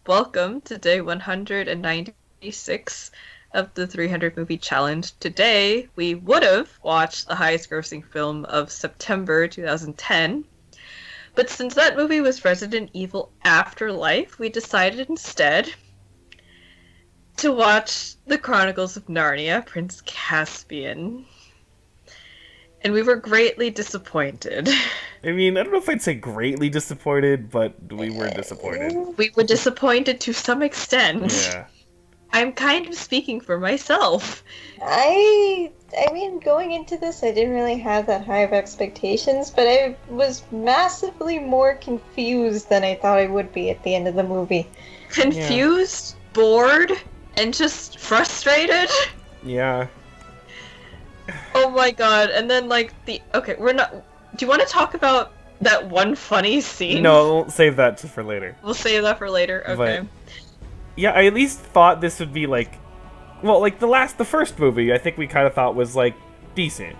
welcome to day 196 of the 300 Movie Challenge. Today, we would have watched the highest grossing film of September 2010, but since that movie was Resident Evil Afterlife, we decided instead to watch the Chronicles of Narnia, Prince Caspian. And we were greatly disappointed. I mean, I don't know if I'd say greatly disappointed, but we were disappointed. We were disappointed to some extent. Yeah. I'm kind of speaking for myself. I mean, going into this, I didn't really have that high of expectations, but I was massively more confused than I thought I would be at the end of the movie. Confused, bored, and just frustrated. Yeah. Oh my god, and then okay, we're not... Do you want to talk about that one funny scene? No, we'll save that for later. We'll save that for later, okay. But, yeah, I at least thought this would be the first movie I think we kind of thought was decent,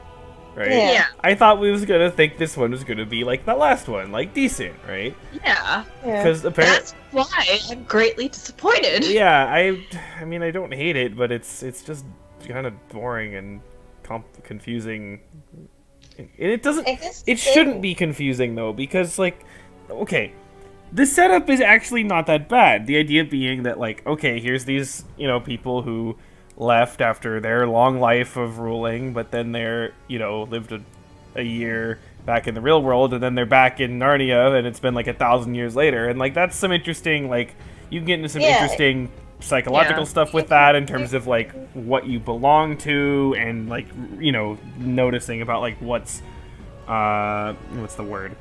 right? Yeah. I thought we was gonna think this one was gonna be like the last one, decent, right? Yeah. Because apparently that's why I'm greatly disappointed. Yeah, I mean, I don't hate it, but it's just kind of boring and confusing. And it doesn't. It shouldn't be confusing though, because okay, the setup is actually not that bad. The idea being that okay, here's these people who left after their long life of ruling, but then they're lived a year back in the real world, and then they're back in Narnia, and it's been 1,000 years later, and that's some interesting you can get into some interesting psychological stuff with that in terms of what you belong to and noticing about what's the word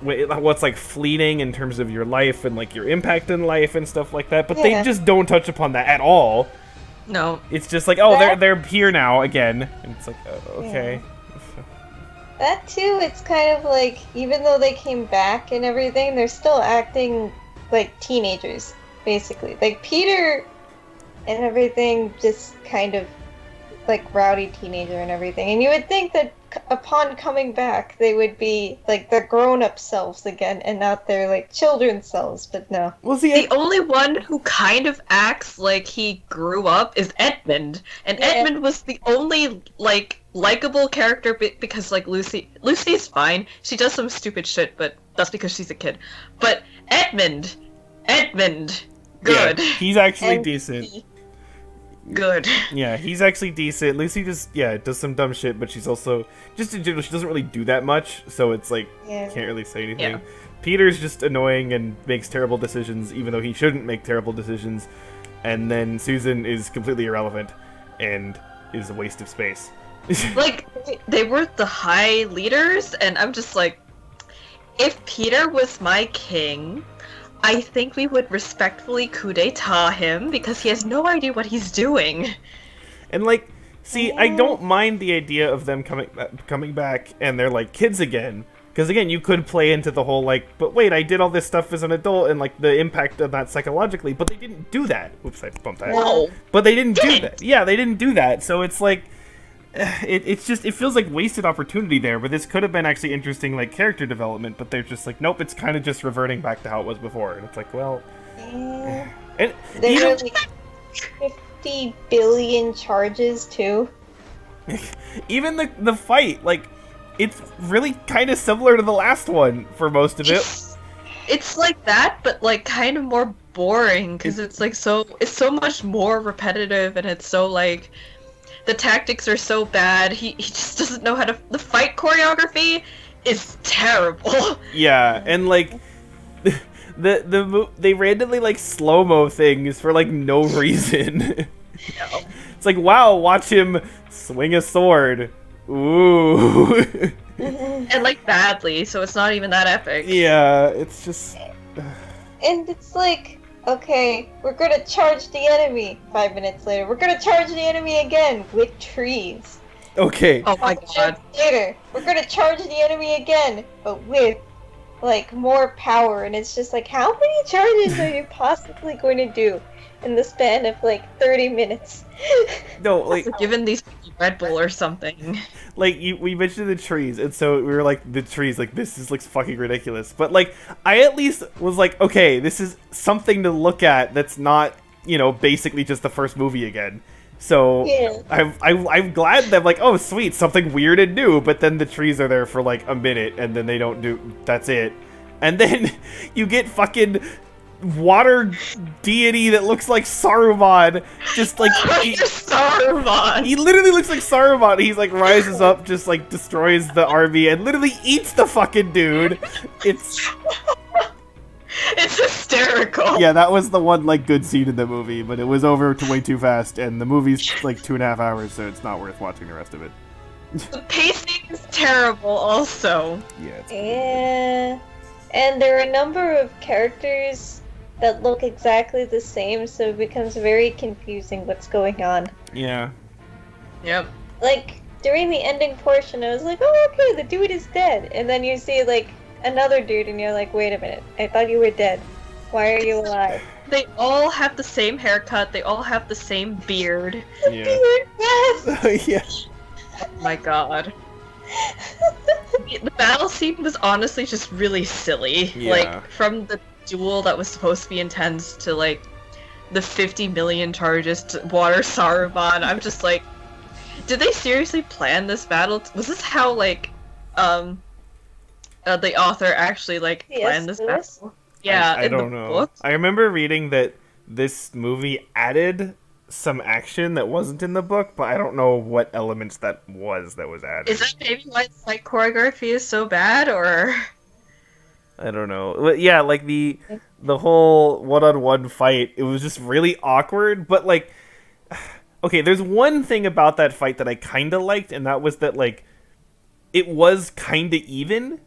what's fleeting in terms of your life and your impact in life and stuff like that, but they just don't touch upon that at all. No, it's just they're here now again, and it's okay. That too, it's kind of even though they came back and everything, they're still acting like teenagers, basically. Peter and everything, just kind of rowdy teenager and everything. And you would think that upon coming back, they would be their grown-up selves again and not their children's selves, but no. Well, see, the only one who kind of acts like he grew up is Edmund. And Edmund was the only likable character because Lucy's fine. She does some stupid shit, but that's because she's a kid. But Edmund, good. Yeah, he's actually decent. Good. Yeah, he's actually decent. Lucy just does some dumb shit, but she's also just in general she doesn't really do that much, so it's can't really say anything. Yeah. Peter's just annoying and makes terrible decisions, even though he shouldn't make terrible decisions. And then Susan is completely irrelevant and is a waste of space. They were the high leaders, and I'm just if Peter was my king, I think we would respectfully coup d'etat him because he has no idea what he's doing. And see, I don't mind the idea of them coming back and they're kids again, because again, you could play into the whole but wait, I did all this stuff as an adult and the impact of that psychologically, but they didn't do that. Oops, I bumped that. No, but they didn't do that. Yeah, they didn't do that. So it's it's just, it feels like wasted opportunity there, but this could have been actually interesting character development, but they're just nope, it's kind of just reverting back to how it was before, and it's well, and there were 50 billion charges too. Even the fight, it's really kind of similar to the last one for most of it. It's like that, but kind of more boring because it's so much more repetitive, and it's so the tactics are so bad. He just doesn't know how to. The fight choreography is terrible. Yeah, and they randomly slow-mo things for no reason. No. It's wow, watch him swing a sword. Ooh. And badly, so it's not even that epic. Yeah, it's just. And it's okay, we're gonna charge the enemy. 5 minutes later, we're gonna charge the enemy again with trees. Okay. Oh my god. Later, we're gonna charge the enemy again, but with more power. And it's just how many charges are you possibly going to do in the span of 30 minutes? No, Given these people Red Bull or something. Like we mentioned the trees, and so we were like, the trees, like this is like fucking ridiculous. But like, I at least was like, okay, this is something to look at. That's not, basically just the first movie again. So Yeah. I'm glad that, like, oh sweet, something weird and new. But then the trees are there for like a minute, and then they don't do. That's it. And then you get fucking water deity that looks like Saruman, just like Saruman. he literally looks like Saruman. He's like rises up, just like destroys the army, and literally eats the fucking dude. It's hysterical. yeah, that was the one like good scene in the movie, but it was over way too fast, and the movie's like 2.5 hours, so it's not worth watching the rest of it. The pacing is terrible, also. Yeah. Yeah. And there are a number of characters that look exactly the same, so it becomes very confusing what's going on. Yeah. Yep. Like, during the ending portion, I was like, oh, okay, the dude is dead. And then you see, like, another dude, and you're like, wait a minute, I thought you were dead. Why are you alive? They all have the same haircut, they all have the same beard. Yeah. Beard, yes! Yeah. Oh my god. The battle scene was honestly just really silly. Yeah. Like, from the duel that was supposed to be intense to, like, the 50 million charges to water Saruman. I'm just like, did they seriously plan this battle? Was this how, like, the author actually, like, planned this battle? Yeah, I don't know. Book? I remember reading that this movie added some action that wasn't in the book, but I don't know what elements that was added. Is that maybe why the fight choreography is so bad, or? I don't know. But yeah, like the whole one-on-one fight, it was just really awkward, but like, okay, there's one thing about that fight that I kind of liked, and that was that, like, it was kind of even.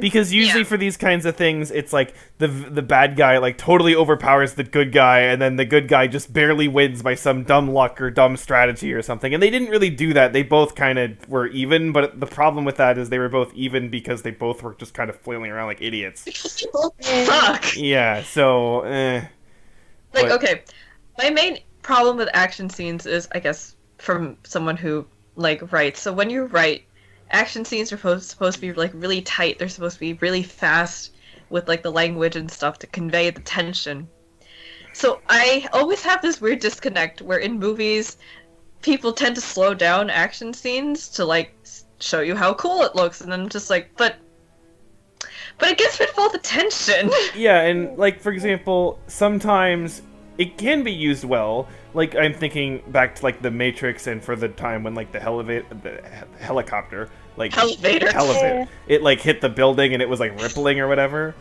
Because usually for these kinds of things, it's like the bad guy like totally overpowers the good guy, and then the good guy just barely wins by some dumb luck or dumb strategy or something. And they didn't really do that. They both kind of were even, but the problem with that is they were both even because they both were just kind of flailing around like idiots. Fuck. Yeah, so, Like, okay, my main problem with action scenes is, I guess, from someone who, like, writes. So when you write, action scenes are supposed to be, like, really tight. They're supposed to be really fast with, like, the language and stuff to convey the tension. So I always have this weird disconnect where in movies, people tend to slow down action scenes to, like, show you how cool it looks. And then I'm just like, but it gets rid of all the tension. Yeah, and, like, for example, sometimes it can be used well. Like, I'm thinking back to, like, The Matrix, and for the time when, like, the helicopter, like, Elevator. it, like, hit the building and it was, like, rippling or whatever.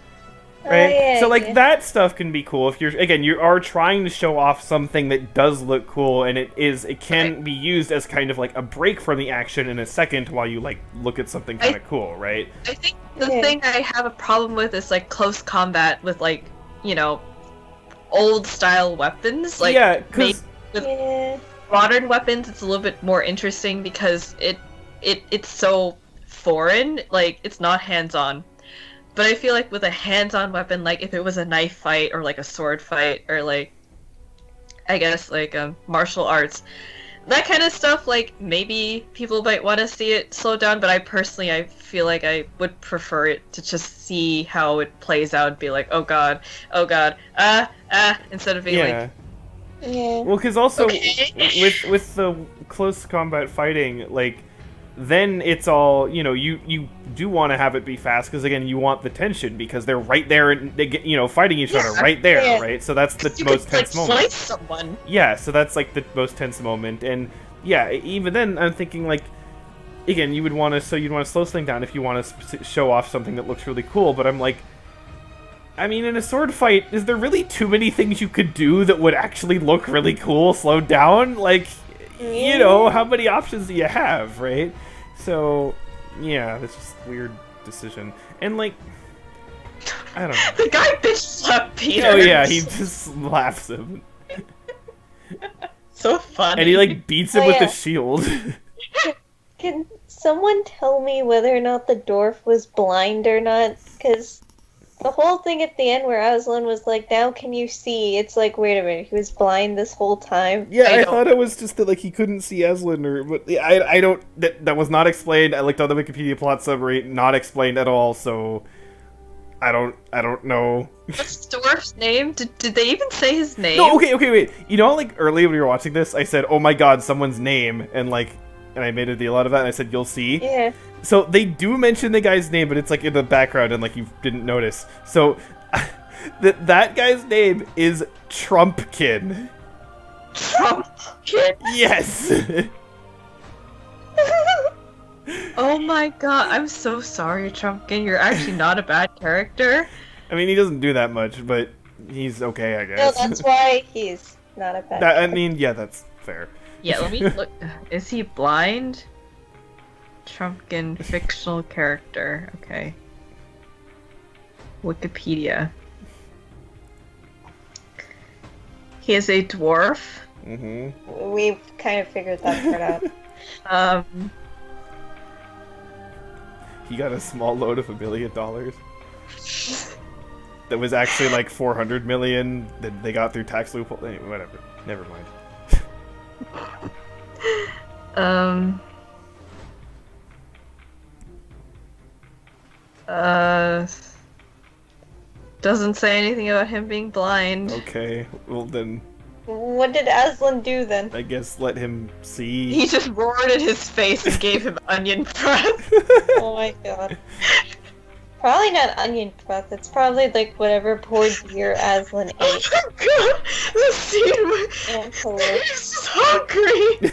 Right? Yeah, so, like, that stuff can be cool if you are trying to show off something that does look cool, and it can be used as kind of, like, a break from the action in a second while you, like, look at something kind of cool, right? I think the thing I have a problem with is, like, close combat with, like, old style weapons. Like, yeah, because with modern weapons, it's a little bit more interesting because it's so foreign. Like, it's not hands-on. But I feel like with a hands-on weapon, like if it was a knife fight or like a sword fight or like, I guess like martial arts, that kind of stuff, like maybe people might want to see it slow down. But I feel like I would prefer it to just see how it plays out and be like, oh god, instead of being like. Yeah. Well, because also Okay. with the close combat fighting, like, then it's all, you do want to have it be fast, because again, you want the tension, because they're right there and they get, fighting each other right there, right? So that's the most tense moment. Slice someone. Yeah, so that's like the most tense moment, and yeah, even then, I'm thinking like, again, you'd want to slow this thing down if you want to show off something that looks really cool, but I'm like, I mean, in a sword fight, is there really too many things you could do that would actually look really cool slowed down? Like, how many options do you have, right? So, yeah, that's just a weird decision. And, like, I don't know. The guy bitch slapped Peter. Oh, yeah, he just laughs him. So funny. And he, like, beats him with the shield. Can someone tell me whether or not the dwarf was blind or not? Because The whole thing at the end where Aslan was like, "Now can you see?" It's like, wait a minute, he was blind this whole time. Yeah, I thought it was just that like he couldn't see Aslan, but I don't. That was not explained. I looked on the Wikipedia plot summary, not explained at all. So I don't know. What's the dwarf's name? Did they even say his name? No, okay, wait. You know, like earlier when we were watching this, I said, "Oh my God, someone's name," and I made a deal out of that, and I said, "You'll see." Yeah. So they do mention the guy's name, but it's like in the background, and like you didn't notice. So that guy's name is Trumpkin. Trumpkin? Yes. Oh my god, I'm so sorry, Trumpkin. You're actually not a bad character. I mean, he doesn't do that much, but he's okay, I No, guess. that's why he's not a bad I mean, yeah, that's fair. Yeah, let me look. Is he blind? Trumpkin, fictional character. Okay. Wikipedia. He is a dwarf. Mm-hmm. We've kind of figured that part out. He got a small loan of $1 billion. That was actually like 400 million that they got through tax loophole. Anyway, whatever. Never mind. Doesn't say anything about him being blind. Okay, well then, What did Aslan do then? I guess let him see. He just roared in his face and gave him onion breath. Oh my god. Probably not onion breath. It's probably like whatever poor dear Aslan ate. Oh my god! The scene where he's just hungry!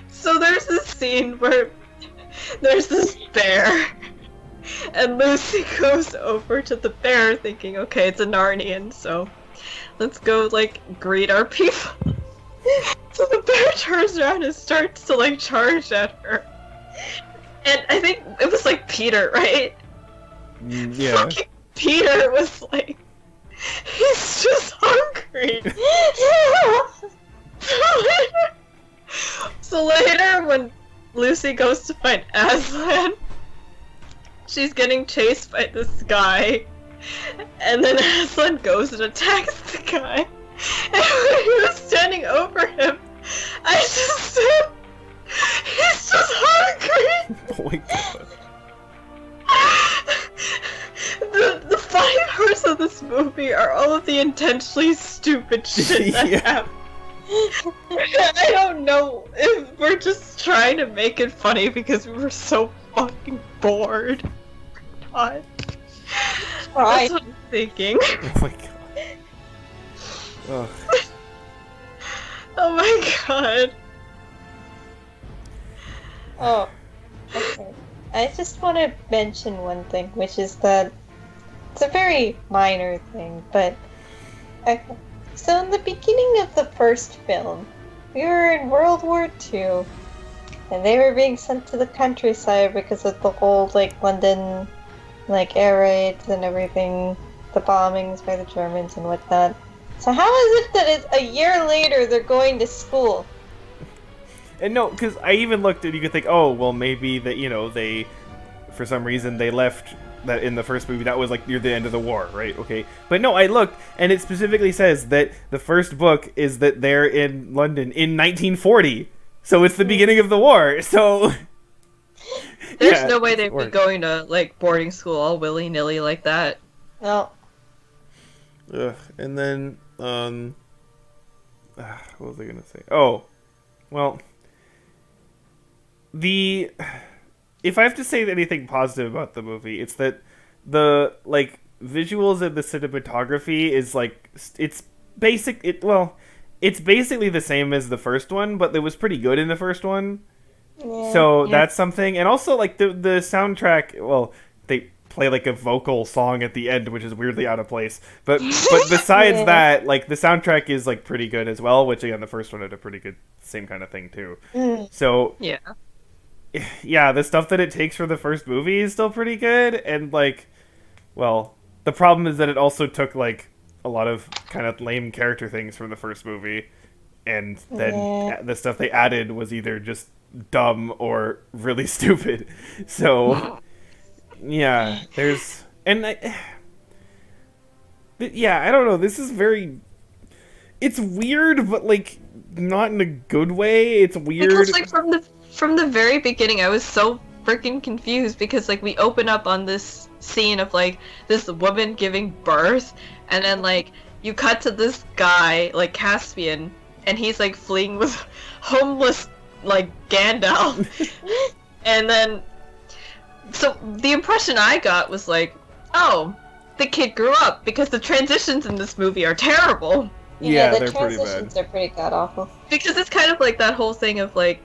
So there's this scene where there's this bear, and Lucy goes over to the bear thinking, okay, it's a Narnian, so let's go, like, greet our people. So the bear turns around and starts to, like, charge at her. And I think it was, like, Peter, right? Yeah. Fucking Peter was like, he's just hungry. So later, when Lucy goes to find Aslan, she's getting chased by this guy, and then Aslan goes and attacks the guy. And when he was standing over him, I just said, he's just hungry. Oh my god. The funny parts of this movie are all of the intentionally stupid shit that happens. I don't know if we're just trying to make it funny because we were so fucking bored. God. Right. That's what I'm thinking. Oh my god. Ugh. Oh my god. Oh, okay. I just want to mention one thing, which is that it's a very minor thing, but so in the beginning of the first film, we were in World War II, and they were being sent to the countryside because of the whole, like, London, like, air raids and everything, the bombings by the Germans and whatnot. So how is it that a year later they're going to school? And no, because I even looked and you could think, oh, well, maybe that, you know, they, for some reason, they left that in the first movie. That was like near the end of the war, right? Okay. But no, I looked and it specifically says that the first book is that they're in London in 1940. So it's the beginning of the war. So There's no way they'd be going to, like, boarding school all willy-nilly like that. No. Ugh. And then, what was I gonna say? Oh, well, if I have to say anything positive about the movie, it's that the, like, visuals and the cinematography is, like, it's basically the same as the first one, but it was pretty good in the first one. Yeah. So that's something. And also, like, the soundtrack, well, they play, like, a vocal song at the end, which is weirdly out of place. But besides that, like, the soundtrack is, like, pretty good as well, which, again, the first one had a pretty good same kind of thing, too. So, yeah, the stuff that it takes for the first movie is still pretty good. And, like, well, the problem is that it also took, like, a lot of kind of lame character things from the first movie. And then the stuff they added was either just dumb or really stupid. So Yeah, yeah, I don't know. This is very. It's weird, but like not in a good way. It's weird. Because like from the very beginning, I was so freaking confused because like we open up on this scene of like this woman giving birth, and then like you cut to this guy like Caspian, and he's like fleeing with homeless like Gandalf, and then so the impression I got was like, oh, the kid grew up because the transitions in this movie are terrible. Yeah, the they're pretty transitions are pretty god awful. Because it's kind of like that whole thing of like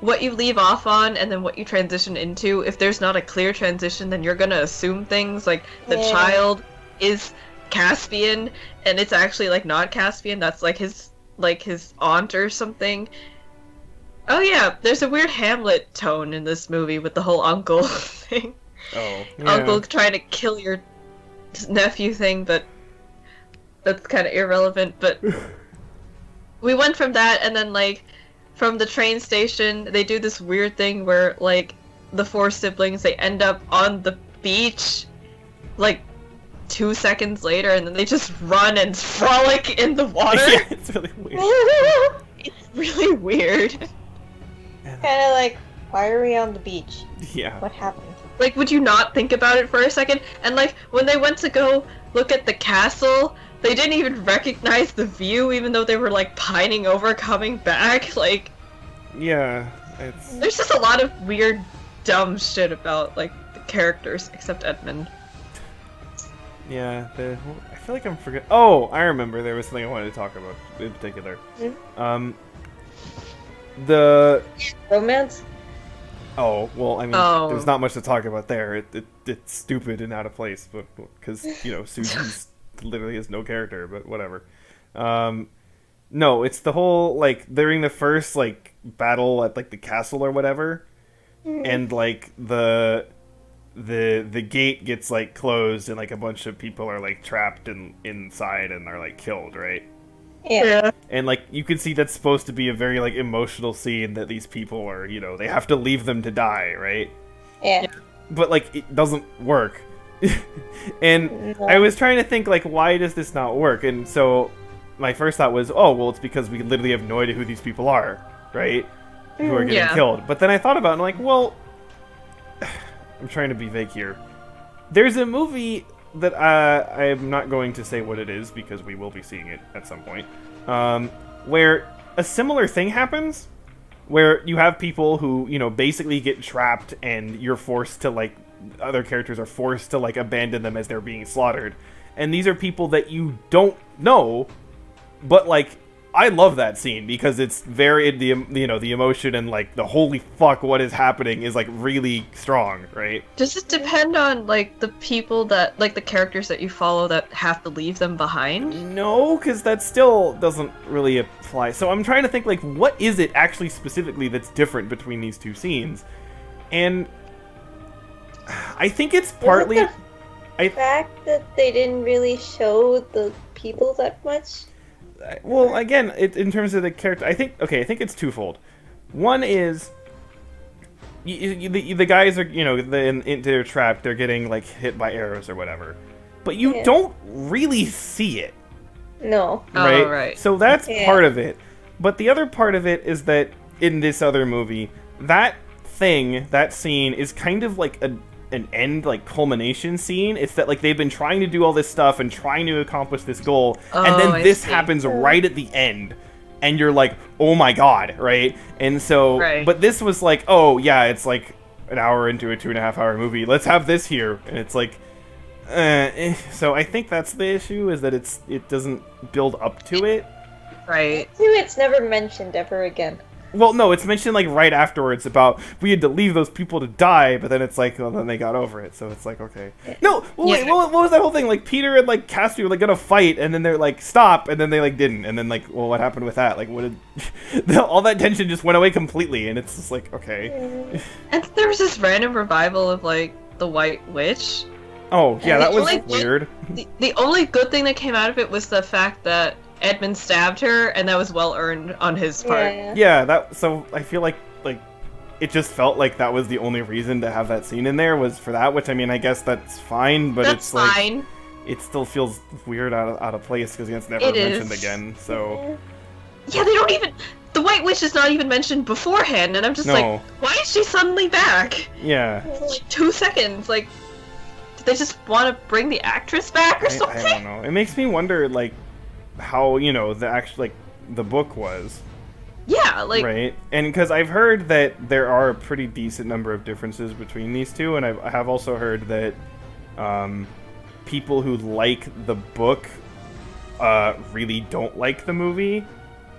what you leave off on and then what you transition into. If there's not a clear transition, then you're gonna assume things like the child is Caspian and it's actually like not Caspian. That's like his aunt or something. Oh yeah, there's a weird Hamlet tone in this movie with the whole uncle thing. Oh, yeah. Uncle trying to kill your nephew thing, but that's kind of irrelevant. But we went from that, and then like from the train station, they do this weird thing where like the four siblings, they end up on the beach like 2 seconds later, and then they just run and frolic in the water. Yeah, it's really weird. It's really weird. Kind of like, why are we on the beach? Yeah. What happened? Like, would you not think about it for a second? And like, when they went to go look at the castle, they didn't even recognize the view, even though they were like pining over coming back. Like, yeah, it's. There's just a lot of weird, dumb shit about like the characters, except Edmund. Yeah, I feel like I'm forgetting. Oh, I remember there was something I wanted to talk about in particular. Mm-hmm. The romance. Oh well, I mean, there's not much to talk about there. It's stupid and out of place, but because Susan's literally has no character, but whatever. No, it's the whole like during the first like battle at like the castle or whatever, and like the gate gets like closed and like a bunch of people are like trapped inside and are like killed, right? Yeah. And like you can see that's supposed to be a very like emotional scene that these people are, they have to leave them to die, right? Yeah. But like it doesn't work. And I was trying to think like, why does this not work? And so my first thought was, oh well, it's because we literally have no idea who these people are, right? Who are getting killed. But then I thought about it and I'm like, well, I'm trying to be vague here. There's a movie that I'm not going to say what it is because we will be seeing it at some point, where a similar thing happens, where you have people who, basically get trapped and you're forced to, like, other characters are forced to, like, abandon them as they're being slaughtered. And these are people that you don't know, but, like, I love that scene because it's very, the emotion and, like, the holy fuck, what is happening is, like, really strong, right? Does it depend on, like, the people that, like, the characters that you follow that have to leave them behind? No, because that still doesn't really apply. So I'm trying to think, like, what is it actually specifically that's different between these two scenes? And I think it's partly... the fact that they didn't really show the people that much? Well, again, in terms of the character, I think it's twofold. One is the guys are, they're trapped. They're getting like hit by arrows or whatever, but you don't really see it. No. Right. Oh, right. So that's part of it. But the other part of it is that in this other movie, that scene is kind of like an end, like, culmination scene. It's that, like, they've been trying to do all this stuff and trying to accomplish this goal, and then this happens right at the end, and you're like, oh my god, right? And so, but this was like, oh yeah, it's like an hour into a 2.5 hour movie, let's have this here, and it's like, so I think that's the issue, is that it doesn't build up to it. Right. It's never mentioned ever again. Well, no, it's mentioned, like, right afterwards about we had to leave those people to die, but then it's like, well, then they got over it, so it's like, okay. No, well, wait, what was that whole thing? Like, Peter and, like, Caspian were, like, gonna fight, and then they're like, stop, and then they, like, didn't, and then, like, well, what happened with that? Like, what did... all that tension just went away completely, and it's just like, okay. And there was this random revival of, like, the White Witch. Oh, yeah, that was weird. The only good thing that came out of it was the fact that Edmund stabbed her, and that was well earned on his part. Yeah, so I feel like it just felt like that was the only reason to have that scene in there was for that, which I mean, I guess that's fine, but That's it's like fine. it still feels weird out of place because it's never It mentioned is. again. So Yeah, they don't even. The White Witch is not even mentioned beforehand, and I'm just No. like, why is she suddenly back? yeah, For like 2 seconds. Like, did they just want to bring the actress back or something? I don't know. It makes me wonder, like, how the actual the book was. Yeah, like Right, and because I've heard that there are a pretty decent number of differences between these two, and I have also heard that people who like the book really don't like the movie,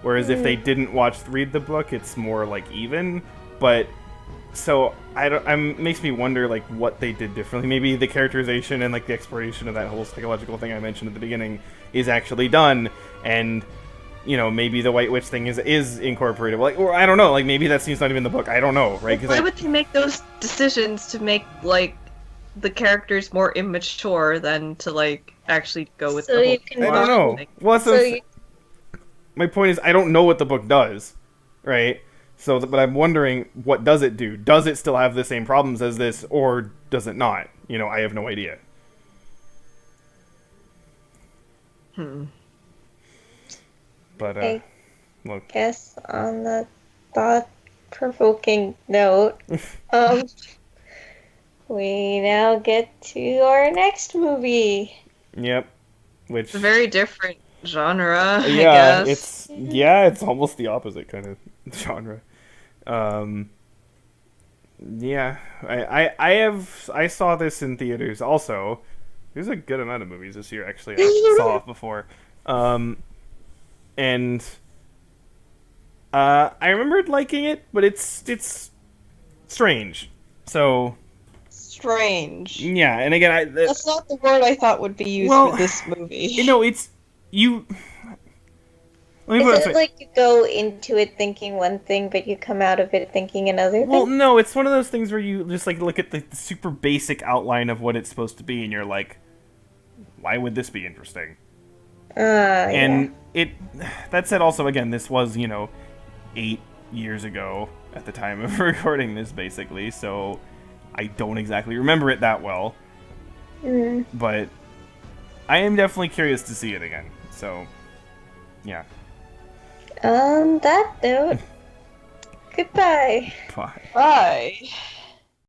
whereas if they didn't read the book, it's more like even. But so makes me wonder like what they did differently. Maybe the characterization and like the exploration of that whole psychological thing I mentioned at the beginning is actually done, and maybe the White Witch thing is incorporated. Like, or I don't know. Like, maybe that scene's not even in the book. I don't know, right? why would they make those decisions to make like the characters more immature than to like actually go with So the you whole can I don't know. thing? Well, So you, my point is, I don't know what the book does, right? So, but I'm wondering, what does it do? Does it still have the same problems as this, or does it not? I have no idea. But I look, guess on the thought-provoking note, we now get to our next movie. yep. Which It's a very different genre, I yeah, guess. it's almost the opposite kind of genre. Yeah, I saw this in theaters also. There's a good amount of movies this year actually I saw before, and I remembered liking it, but it's strange. So Strange. yeah, and again, That's not the word I thought would be used Well, for this movie. it's you. Let me put it Is this it way. like you go into it thinking one thing, but you come out of it thinking another Well, thing? no, it's one of those things where you just like look at the super basic outline of what it's supposed to be, and you're like, why would this be interesting? And that said, also again, this was 8 years ago at the time of recording this, basically. So I don't exactly remember it that well, but I am definitely curious to see it again. So yeah. On that note, goodbye. Bye. Bye.